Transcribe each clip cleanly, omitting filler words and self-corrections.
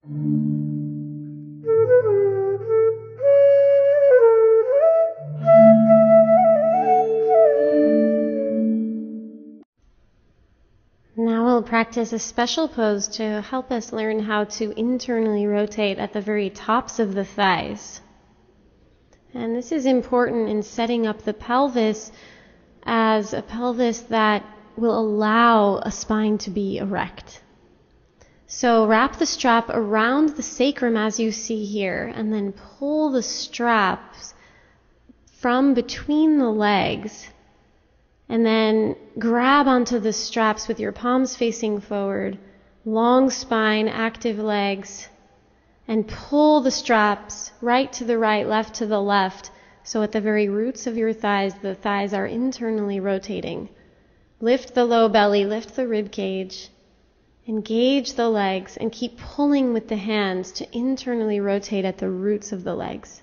Now we'll practice a special pose to help us learn how to internally rotate at the very tops of the thighs. And this is important in setting up the pelvis as a pelvis that will allow a spine to be erect. So wrap the strap around the sacrum as you see here, and then pull the straps from between the legs, and then grab onto the straps with your palms facing forward, long spine, active legs, and pull the straps right to the right, left to the left, so at the very roots of your thighs, the thighs are internally rotating. Lift the low belly, lift the rib cage, engage the legs, and keep pulling with the hands to internally rotate at the roots of the legs.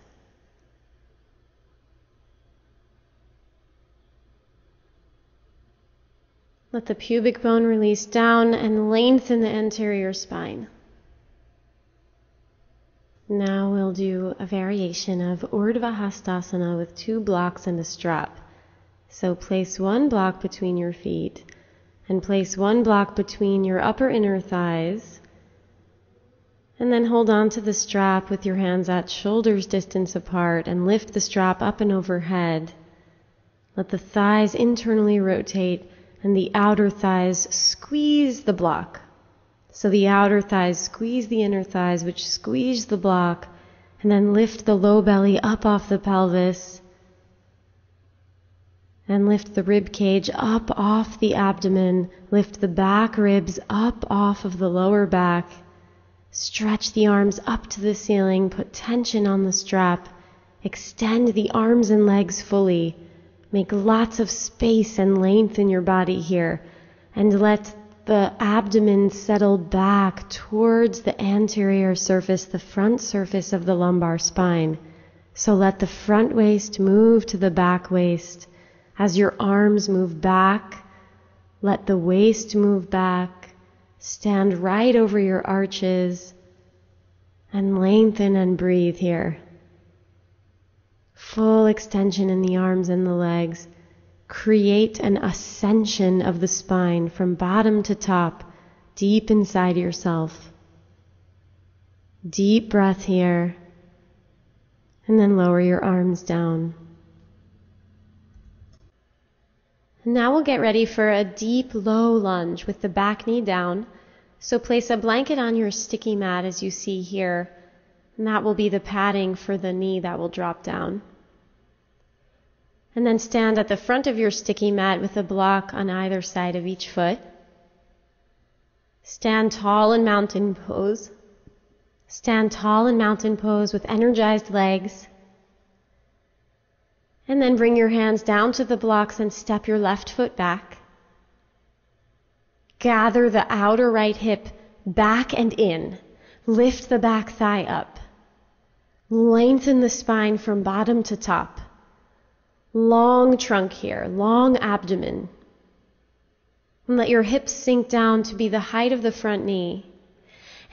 Let the pubic bone release down and lengthen the anterior spine. Now we'll do a variation of Urdhva Hastasana with 2 blocks and a strap. So place 1 block between your feet and place 1 block between your upper inner thighs, and then hold on to the strap with your hands at shoulders distance apart and lift the strap up and overhead. Let the thighs internally rotate and the outer thighs squeeze the block. So the outer thighs squeeze the inner thighs, which squeeze the block, and then lift the low belly up off the pelvis, and lift the rib cage up off the abdomen, lift the back ribs up off of the lower back, stretch the arms up to the ceiling, put tension on the strap, extend the arms and legs fully, make lots of space and length in your body here, and let the abdomen settle back towards the anterior surface, the front surface of the lumbar spine. So let the front waist move to the back waist. As your arms move back, let the waist move back. Stand right over your arches and lengthen and breathe here. Full extension in the arms and the legs. Create an ascension of the spine from bottom to top, deep inside yourself. Deep breath here, and then lower your arms down. Now we'll get ready for a deep low lunge with the back knee down. So place a blanket on your sticky mat as you see here, and that will be the padding for the knee that will drop down. And then stand at the front of your sticky mat with a block on either side of each foot. Stand tall in mountain pose. Stand tall in mountain pose with energized legs. And then bring your hands down to the blocks and step your left foot back. Gather the outer right hip back and in. Lift the back thigh up. Lengthen the spine from bottom to top. Long trunk here, long abdomen. And let your hips sink down to be the height of the front knee.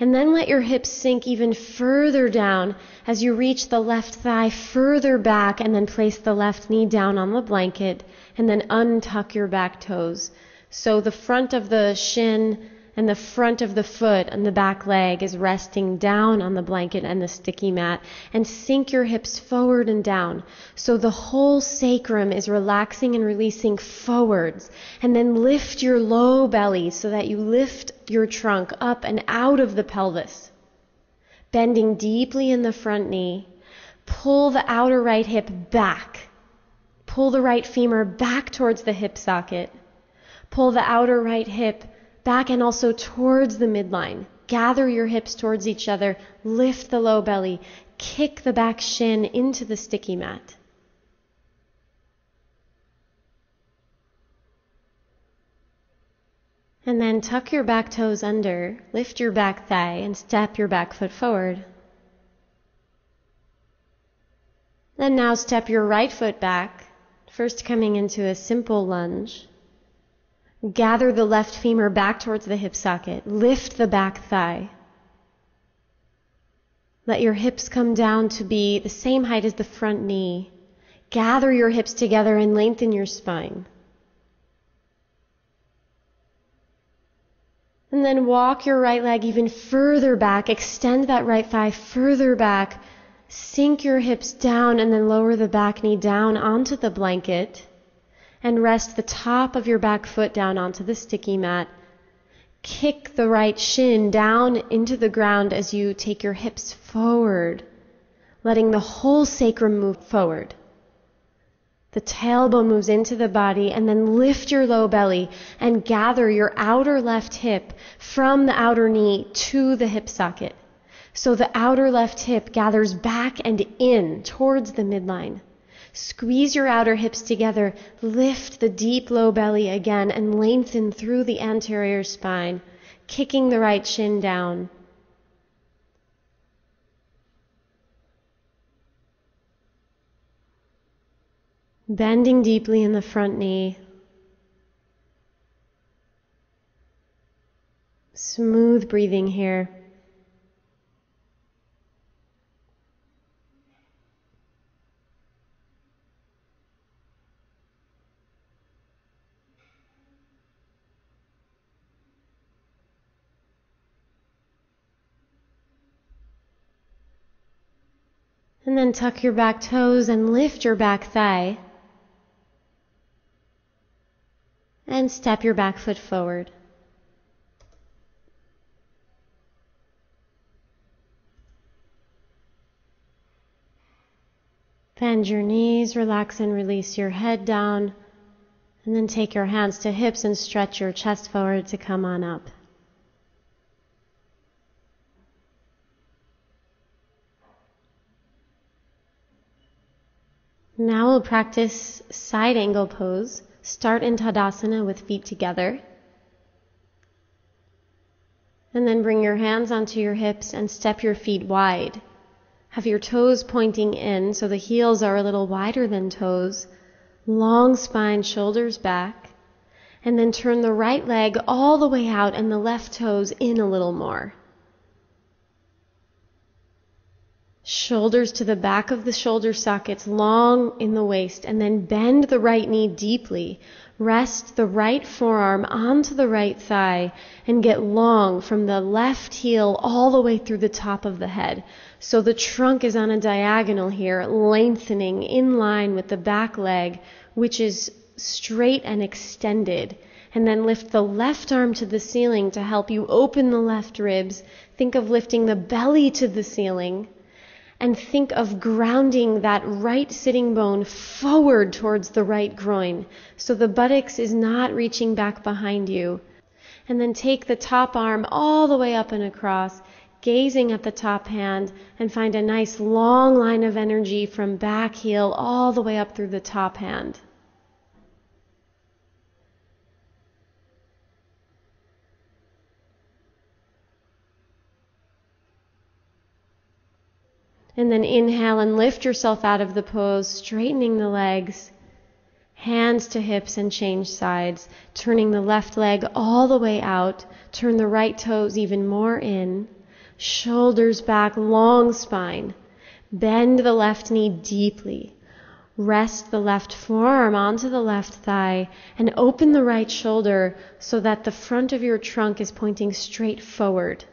And then let your hips sink even further down as you reach the left thigh further back, and then place the left knee down on the blanket and then untuck your back toes. So the front of the shin and the front of the foot and the back leg is resting down on the blanket and the sticky mat, and sink your hips forward and down. So the whole sacrum is relaxing and releasing forwards, and then lift your low belly so that you lift your trunk up and out of the pelvis. Bending deeply in the front knee, pull the outer right hip back. Pull the right femur back towards the hip socket. Pull the outer right hip back and also towards the midline. Gather your hips towards each other. Lift the low belly. Kick the back shin into the sticky mat. And then tuck your back toes under, lift your back thigh, and step your back foot forward. Then now step your right foot back, first coming into a simple lunge. Gather the left femur back towards the hip socket. Lift the back thigh. Let your hips come down to be the same height as the front knee. Gather your hips together and lengthen your spine. And then walk your right leg even further back. Extend that right thigh further back. Sink your hips down and then lower the back knee down onto the blanket. And rest the top of your back foot down onto the sticky mat. Kick the right shin down into the ground as you take your hips forward, letting the whole sacrum move forward. The tailbone moves into the body, and then lift your low belly and gather your outer left hip from the outer knee to the hip socket. So the outer left hip gathers back and in towards the midline. Squeeze your outer hips together, lift the deep low belly again, and lengthen through the anterior spine, kicking the right shin down. Bending deeply in the front knee. Smooth breathing here. And then tuck your back toes and lift your back thigh. And step your back foot forward. Bend your knees, relax and release your head down. And then take your hands to hips and stretch your chest forward to come on up. Now we'll practice side angle pose. Start in Tadasana with feet together. And then bring your hands onto your hips and step your feet wide. Have your toes pointing in so the heels are a little wider than toes. Long spine, shoulders back. And then turn the right leg all the way out and the left toes in a little more. Shoulders to the back of the shoulder sockets, long in the waist, and then bend the right knee deeply. Rest the right forearm onto the right thigh and get long from the left heel all the way through the top of the head. So the trunk is on a diagonal here, lengthening in line with the back leg, which is straight and extended. And then lift the left arm to the ceiling to help you open the left ribs. Think of lifting the belly to the ceiling. And think of grounding that right sitting bone forward towards the right groin. So the buttocks is not reaching back behind you. And then take the top arm all the way up and across, gazing at the top hand, and find a nice long line of energy from back heel all the way up through the top hand. And then inhale and lift yourself out of the pose, straightening the legs, hands to hips and change sides, turning the left leg all the way out, turn the right toes even more in, shoulders back, long spine, bend the left knee deeply, rest the left forearm onto the left thigh, and open the right shoulder so that the front of your trunk is pointing straight forward.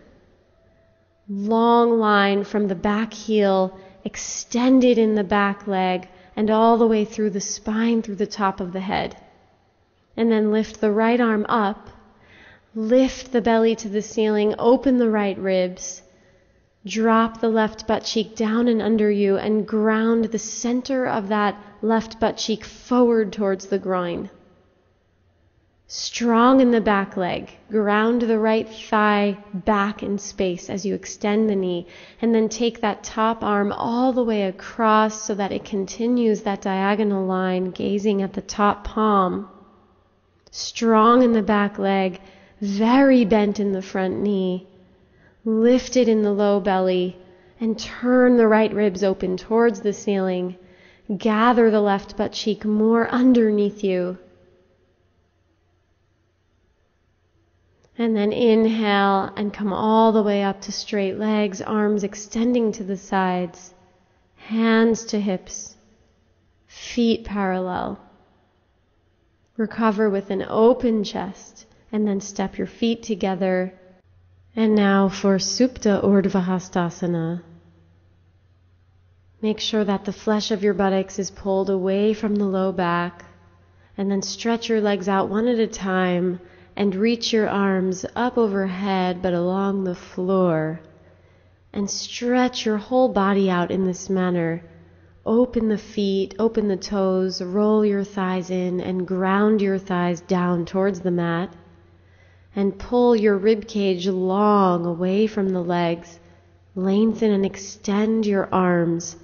Long line from the back heel, extended in the back leg, and all the way through the spine, through the top of the head. And then lift the right arm up, lift the belly to the ceiling, open the right ribs, drop the left butt cheek down and under you, and ground the center of that left butt cheek forward towards the groin. Strong in the back leg. Ground the right thigh back in space as you extend the knee. And then take that top arm all the way across so that it continues that diagonal line, gazing at the top palm. Strong in the back leg. Very bent in the front knee. Lifted in the low belly. And turn the right ribs open towards the ceiling. Gather the left butt cheek more underneath you. And then inhale and come all the way up to straight legs, arms extending to the sides, hands to hips, feet parallel. Recover with an open chest, and then step your feet together. And now for Supta Urdhva Hastasana. Make sure that the flesh of your buttocks is pulled away from the low back, and then stretch your legs out one at a time and reach your arms up overhead but along the floor. And stretch your whole body out in this manner. Open the feet, open the toes, roll your thighs in and ground your thighs down towards the mat. And pull your rib cage long away from the legs. Lengthen and extend your arms.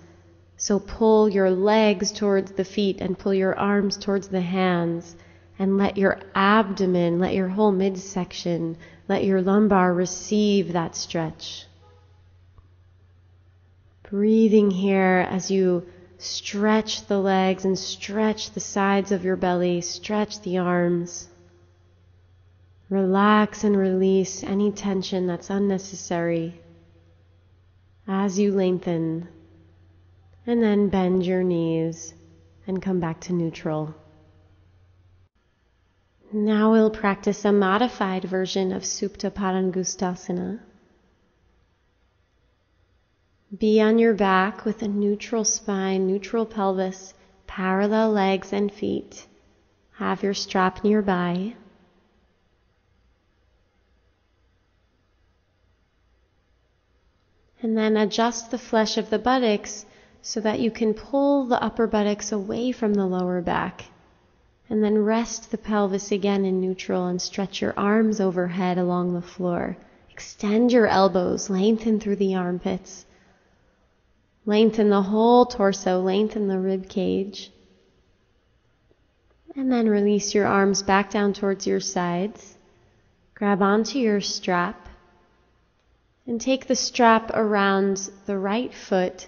So pull your legs towards the feet and pull your arms towards the hands. And let your abdomen, let your whole midsection, let your lumbar receive that stretch. Breathing here as you stretch the legs and stretch the sides of your belly, stretch the arms. Relax and release any tension that's unnecessary as you lengthen. And then bend your knees and come back to neutral. Now we'll practice a modified version of Supta Padangusthasana. Be on your back with a neutral spine, neutral pelvis, parallel legs and feet. Have your strap nearby. And then adjust the flesh of the buttocks so that you can pull the upper buttocks away from the lower back. And then rest the pelvis again in neutral and stretch your arms overhead along the floor. Extend your elbows, lengthen through the armpits. Lengthen the whole torso, lengthen the rib cage. And then release your arms back down towards your sides. Grab onto your strap. And take the strap around the right foot.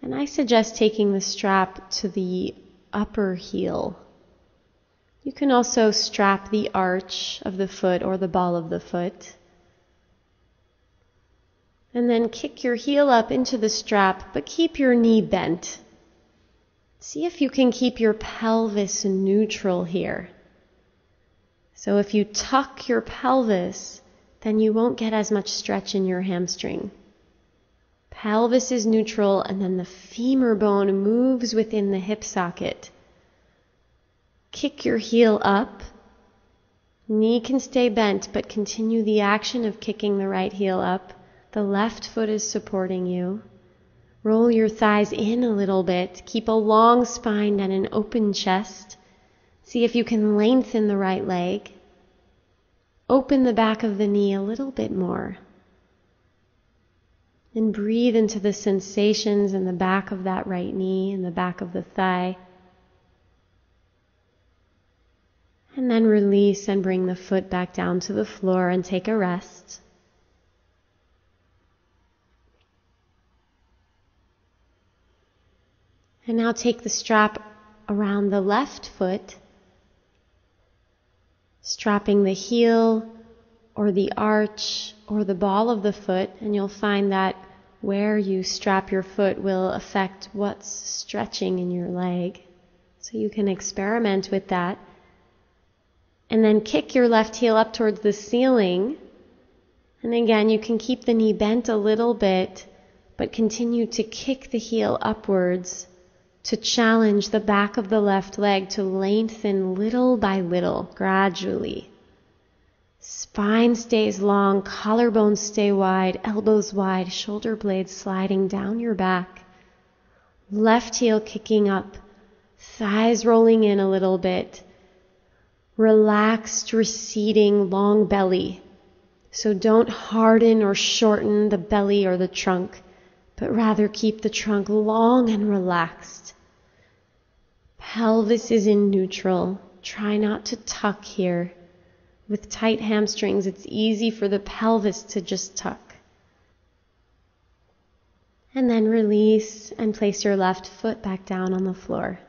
And I suggest taking the strap to the upper heel. You can also strap the arch of the foot or the ball of the foot. And then kick your heel up into the strap, but keep your knee bent. See if you can keep your pelvis neutral here. So if you tuck your pelvis, then you won't get as much stretch in your hamstring. Pelvis is neutral, and then the femur bone moves within the hip socket. Kick your heel up. Knee can stay bent, but continue the action of kicking the right heel up. The left foot is supporting you. Roll your thighs in a little bit. Keep a long spine and an open chest. See if you can lengthen the right leg. Open the back of the knee a little bit more. And breathe into the sensations in the back of that right knee and the back of the thigh. And then release and bring the foot back down to the floor and take a rest. And now take the strap around the left foot, strapping the heel or the arch or the ball of the foot, and you'll find that where you strap your foot will affect what's stretching in your leg. So you can experiment with that. And then kick your left heel up towards the ceiling. And again, you can keep the knee bent a little bit, but continue to kick the heel upwards to challenge the back of the left leg to lengthen little by little, gradually. Spine stays long, collarbones stay wide, elbows wide, shoulder blades sliding down your back. Left heel kicking up, thighs rolling in a little bit. Relaxed, receding, long belly. So don't harden or shorten the belly or the trunk, but rather keep the trunk long and relaxed. Pelvis is in neutral. Try not to tuck here. With tight hamstrings, it's easy for the pelvis to just tuck. And then release and place your left foot back down on the floor.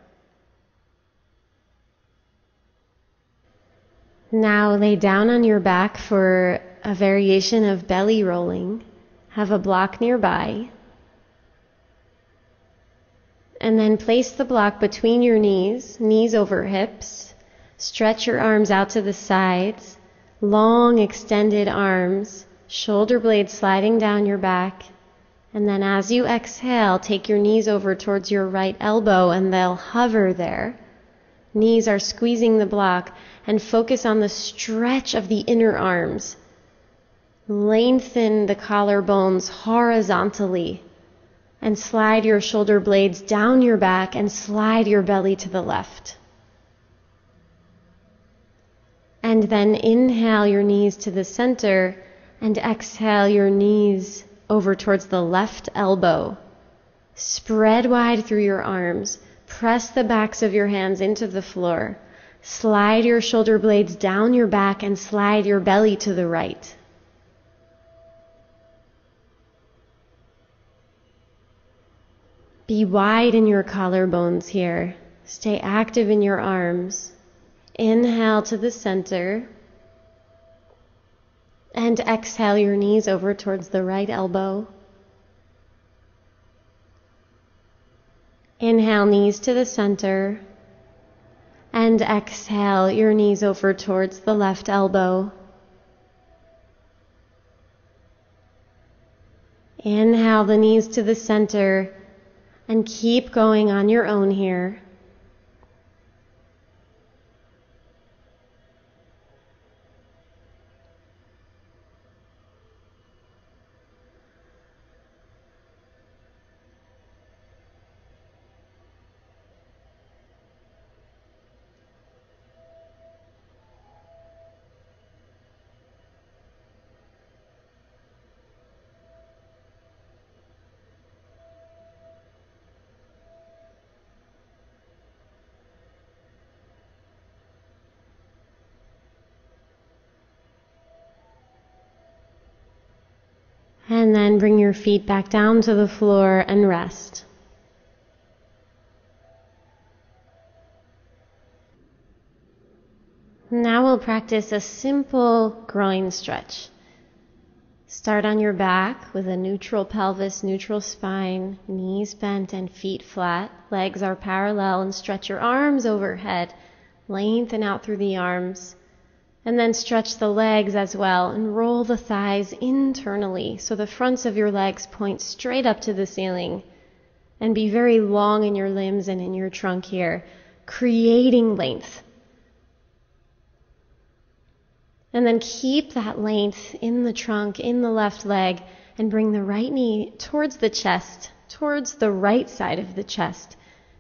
Now lay down on your back for a variation of belly rolling. Have a block nearby. And then place the block between your knees, knees over hips. Stretch your arms out to the sides, long extended arms, shoulder blades sliding down your back. And then as you exhale, take your knees over towards your right elbow and they'll hover there. Knees are squeezing the block, and focus on the stretch of the inner arms. Lengthen the collarbones horizontally and slide your shoulder blades down your back and slide your belly to the left. And then inhale your knees to the center and exhale your knees over towards the left elbow. Spread wide through your arms. Press the backs of your hands into the floor. Slide your shoulder blades down your back and slide your belly to the right. Be wide in your collarbones here. Stay active in your arms. Inhale to the center. And exhale your knees over towards the right elbow. Inhale, knees to the center. And exhale your knees over towards the left elbow. Inhale the knees to the center and keep going on your own here. And then bring your feet back down to the floor and rest. Now we'll practice a simple groin stretch. Start on your back with a neutral pelvis, neutral spine, knees bent and feet flat. Legs are parallel, and stretch your arms overhead. Lengthen out through the arms. And then stretch the legs as well and roll the thighs internally so the fronts of your legs point straight up to the ceiling. And be very long in your limbs and in your trunk here, creating length. And then keep that length in the trunk, in the left leg, and bring the right knee towards the chest, towards the right side of the chest,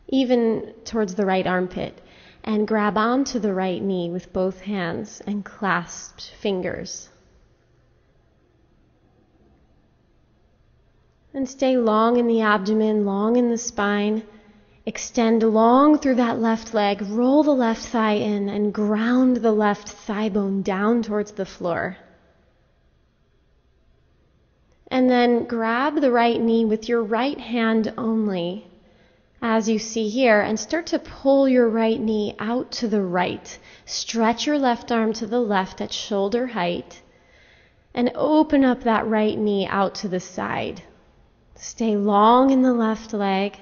even towards the right armpit. And grab onto the right knee with both hands and clasped fingers. And stay long in the abdomen, long in the spine. Extend long through that left leg. Roll the left thigh in and ground the left thigh bone down towards the floor. And then grab the right knee with your right hand only, as you see here, and start to pull your right knee out to the right. Stretch your left arm to the left at shoulder height and open up that right knee out to the side. Stay long in the left leg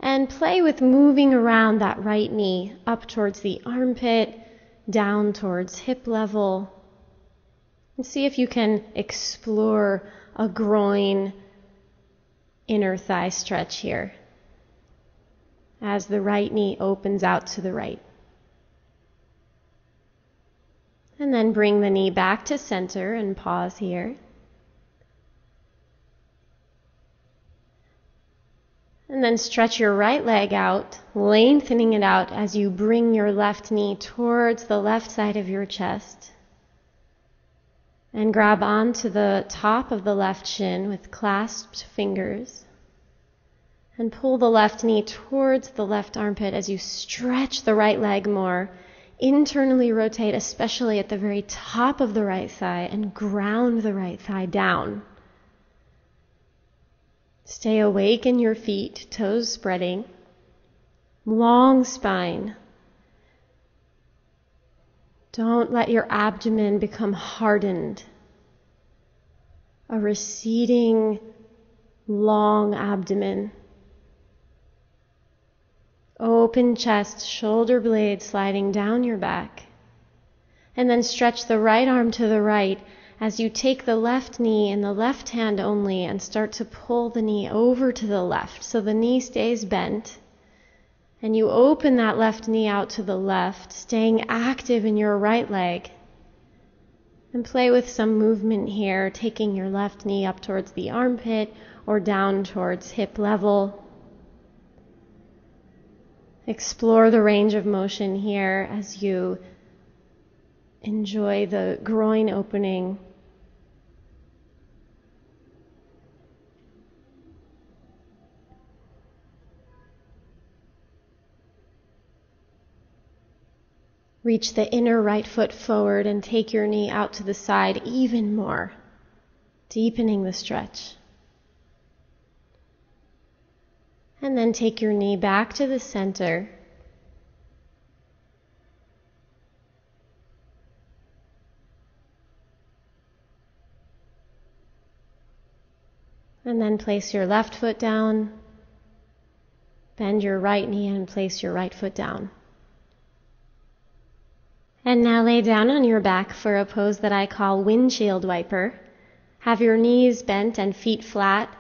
and play with moving around that right knee up towards the armpit, down towards hip level. And see if you can explore a groin inner thigh stretch here, as the right knee opens out to the right. And then bring the knee back to center and pause here. And then stretch your right leg out, lengthening it out as you bring your left knee towards the left side of your chest. And grab onto the top of the left shin with clasped fingers. And pull the left knee towards the left armpit as you stretch the right leg more. Internally rotate, especially at the very top of the right thigh, and ground the right thigh down. Stay awake in your feet, toes spreading. Long spine. Don't let your abdomen become hardened. A receding, long abdomen. Open chest, shoulder blades sliding down your back. And then stretch the right arm to the right as you take the left knee in the left hand only and start to pull the knee over to the left so the knee stays bent. And you open that left knee out to the left, staying active in your right leg. And play with some movement here, taking your left knee up towards the armpit or down towards hip level. Explore the range of motion here as you enjoy the groin opening. Reach the inner right foot forward and take your knee out to the side even more, deepening the stretch. And then take your knee back to the center. And then place your left foot down, bend your right knee and place your right foot down. And now lay down on your back for a pose that I call windshield wiper. Have your knees bent and feet flat,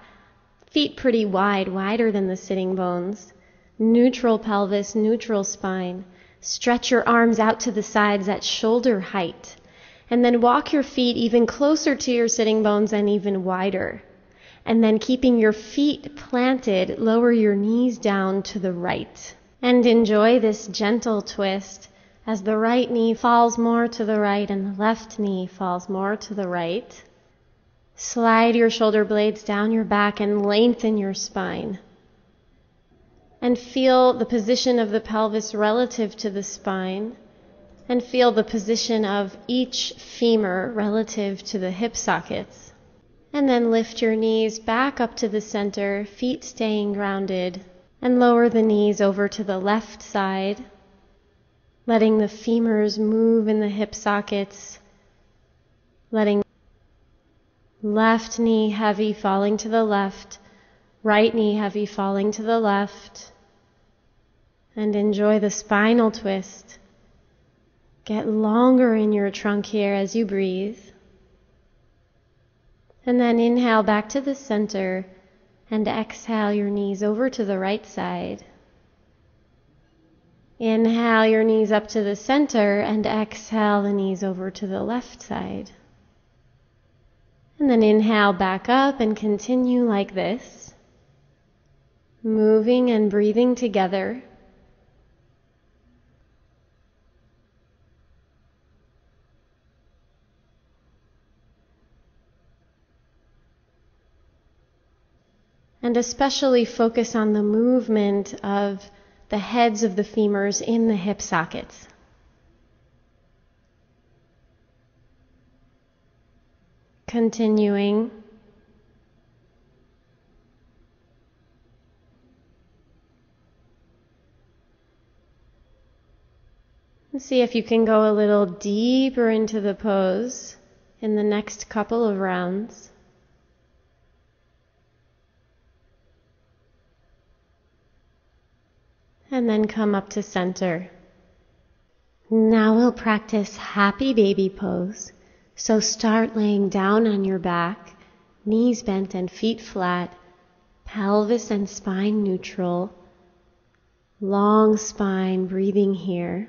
feet pretty wide, wider than the sitting bones. Neutral pelvis, neutral spine. Stretch your arms out to the sides at shoulder height. And then walk your feet even closer to your sitting bones and even wider. And then keeping your feet planted, lower your knees down to the right. And enjoy this gentle twist as the right knee falls more to the right and the left knee falls more to the right. Slide your shoulder blades down your back and lengthen your spine. And feel the position of the pelvis relative to the spine. And feel the position of each femur relative to the hip sockets. And then lift your knees back up to the center, feet staying grounded. And lower the knees over to the left side, letting the femurs move in the hip sockets, letting left knee heavy falling to the left, right knee heavy falling to the left, and enjoy the spinal twist. Get longer in your trunk here as you breathe. And then inhale back to the center and exhale your knees over to the right side. Inhale your knees up to the center and exhale the knees over to the left side. And then inhale back up and continue like this, moving and breathing together. And especially focus on the movement of the heads of the femurs in the hip sockets. Continuing. And see if you can go a little deeper into the pose in the next couple of rounds. And then come up to center. Now we'll practice happy baby pose. So start laying down on your back, knees bent and feet flat, pelvis and spine neutral, long spine, breathing here.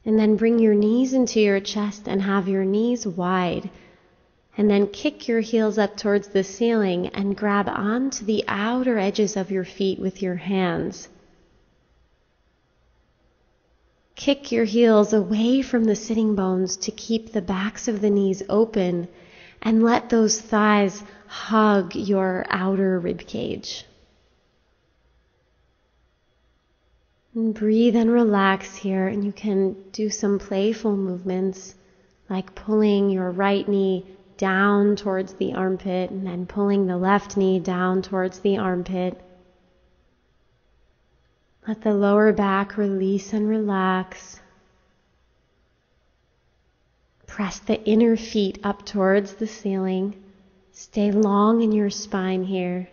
And then bring your knees into your chest and have your knees wide. And then kick your heels up towards the ceiling and grab onto the outer edges of your feet with your hands. Kick your heels away from the sitting bones to keep the backs of the knees open and let those thighs hug your outer rib cage. And breathe and relax here, and you can do some playful movements like pulling your right knee down towards the armpit and then pulling the left knee down towards the armpit. Let the lower back release and relax. Press the inner feet up towards the ceiling. Stay long in your spine here.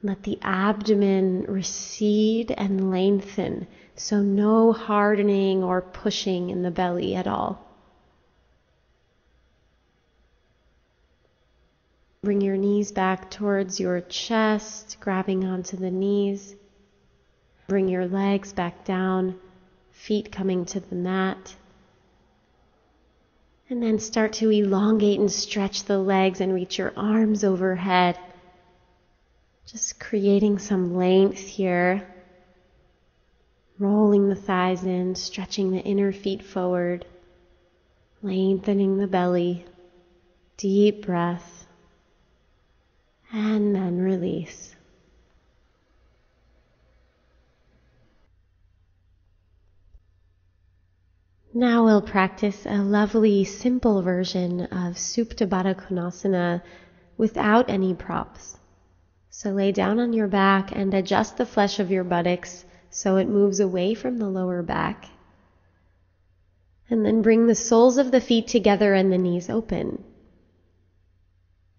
Let the abdomen recede and lengthen, so no hardening or pushing in the belly at all. Bring your knees back towards your chest, grabbing onto the knees. Bring your legs back down, feet coming to the mat. And then start to elongate and stretch the legs and reach your arms overhead. Just creating some length here. Rolling the thighs in, stretching the inner feet forward. Lengthening the belly. Deep breath. And then release. Now we'll practice a lovely, simple version of Supta Baddha Konasana without any props. So lay down on your back and adjust the flesh of your buttocks so it moves away from the lower back. And then bring the soles of the feet together and the knees open.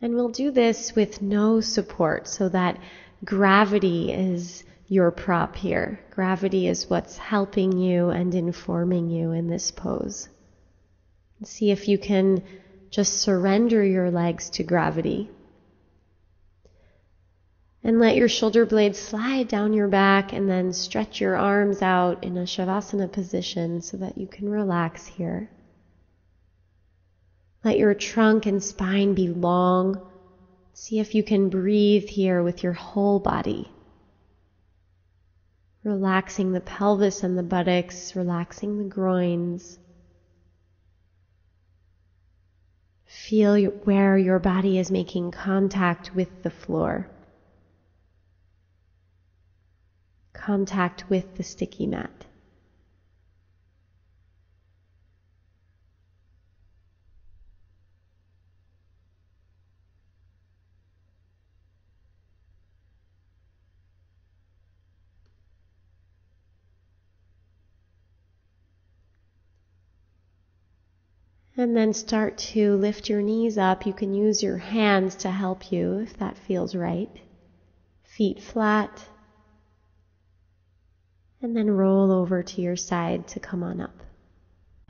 And we'll do this with no support so that gravity is your prop here. Gravity is what's helping you and informing you in this pose. See if you can just surrender your legs to gravity. And let your shoulder blades slide down your back and then stretch your arms out in a Shavasana position so that you can relax here. Let your trunk and spine be long. See if you can breathe here with your whole body. Relaxing the pelvis and the buttocks, relaxing the groins. Feel where your body is making contact with the floor. Contact with the sticky mat. And then start to lift your knees up. You can use your hands to help you if that feels right. Feet flat. And then roll over to your side to come on up.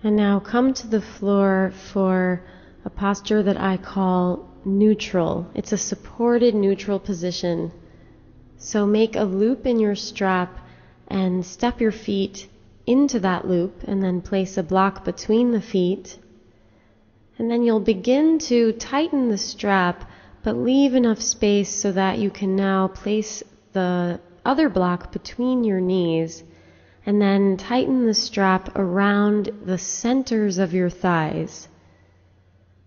And now come to the floor for a posture that I call neutral. It's a supported neutral position. So make a loop in your strap and step your feet into that loop and then place a block between the feet. And then you'll begin to tighten the strap, but leave enough space so that you can now place the other block between your knees, and then tighten the strap around the centers of your thighs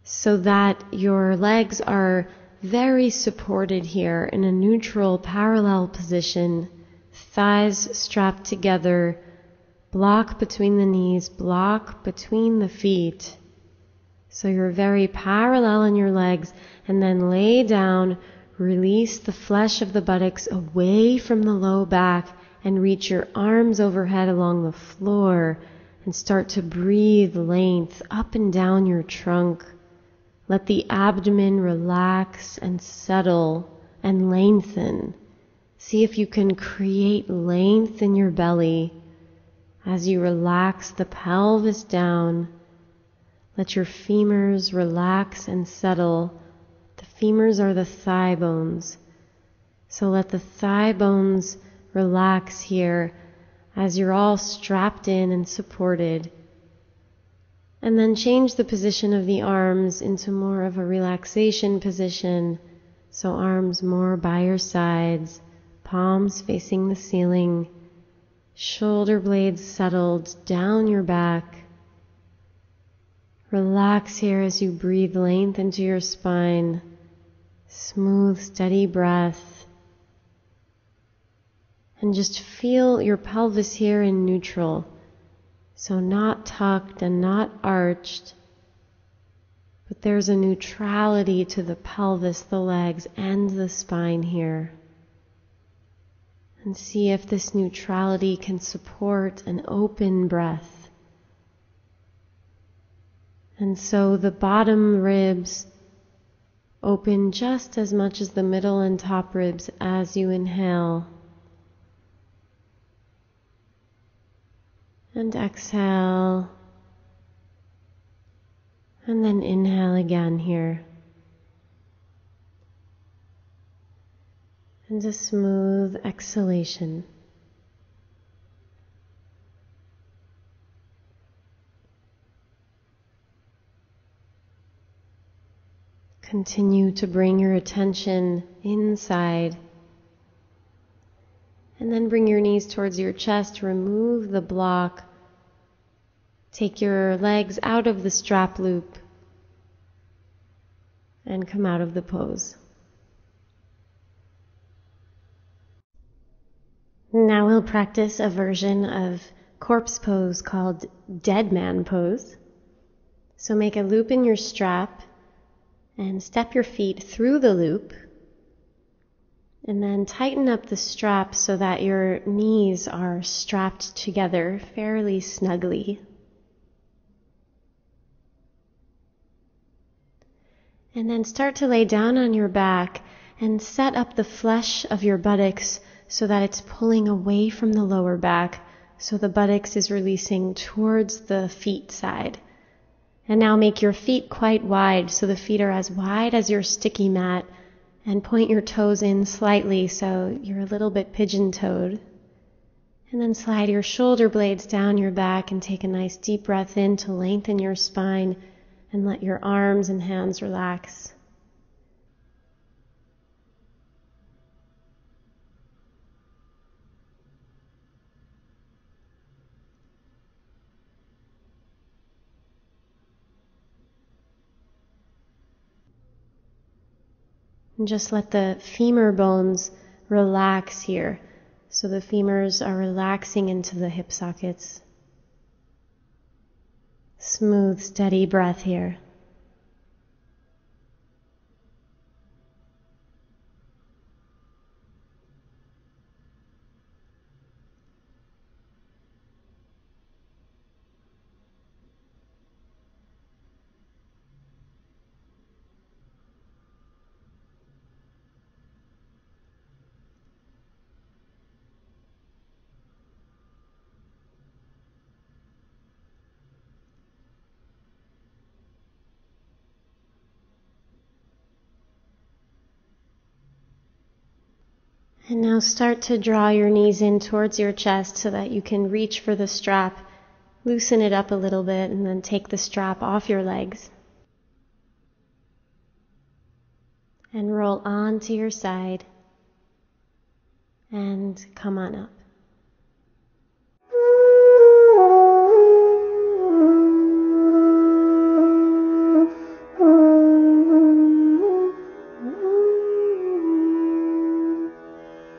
so that your legs are very supported here in a neutral parallel position, thighs strapped together, block between the knees, block between the feet. So you're very parallel in your legs, and then lay down, release the flesh of the buttocks away from the low back and reach your arms overhead along the floor and start to breathe length up and down your trunk. Let the abdomen relax and settle and lengthen. See if you can create length in your belly as you relax the pelvis down. Let your femurs relax and settle. The femurs are the thigh bones. So let the thigh bones relax here as you're all strapped in and supported. And then change the position of the arms into more of a relaxation position. So arms more by your sides, palms facing the ceiling, shoulder blades settled down your back. Relax here as you breathe length into your spine. Smooth, steady breath. And just feel your pelvis here in neutral. So not tucked and not arched, but there's a neutrality to the pelvis, the legs, and the spine here. And see if this neutrality can support an open breath. And so the bottom ribs open just as much as the middle and top ribs as you inhale. And exhale. And then inhale again here. And a smooth exhalation. Continue to bring your attention inside. And then bring your knees towards your chest. Remove the block. Take your legs out of the strap loop. And come out of the pose. Now we'll practice a version of corpse pose called dead man pose. So make a loop in your strap and step your feet through the loop. And then tighten up the strap so that your knees are strapped together fairly snugly. And then start to lay down on your back and set up the flesh of your buttocks so that it's pulling away from the lower back, so the buttocks is releasing towards the feet side. And now make your feet quite wide, so the feet are as wide as your sticky mat, and point your toes in slightly so you're a little bit pigeon-toed. And then slide your shoulder blades down your back and take a nice deep breath in to lengthen your spine and let your arms and hands relax. And just let the femur bones relax here. So the femurs are relaxing into the hip sockets. Smooth, steady breath here. And now start to draw your knees in towards your chest so that you can reach for the strap. Loosen it up a little bit and then take the strap off your legs. And roll on to your side and come on up.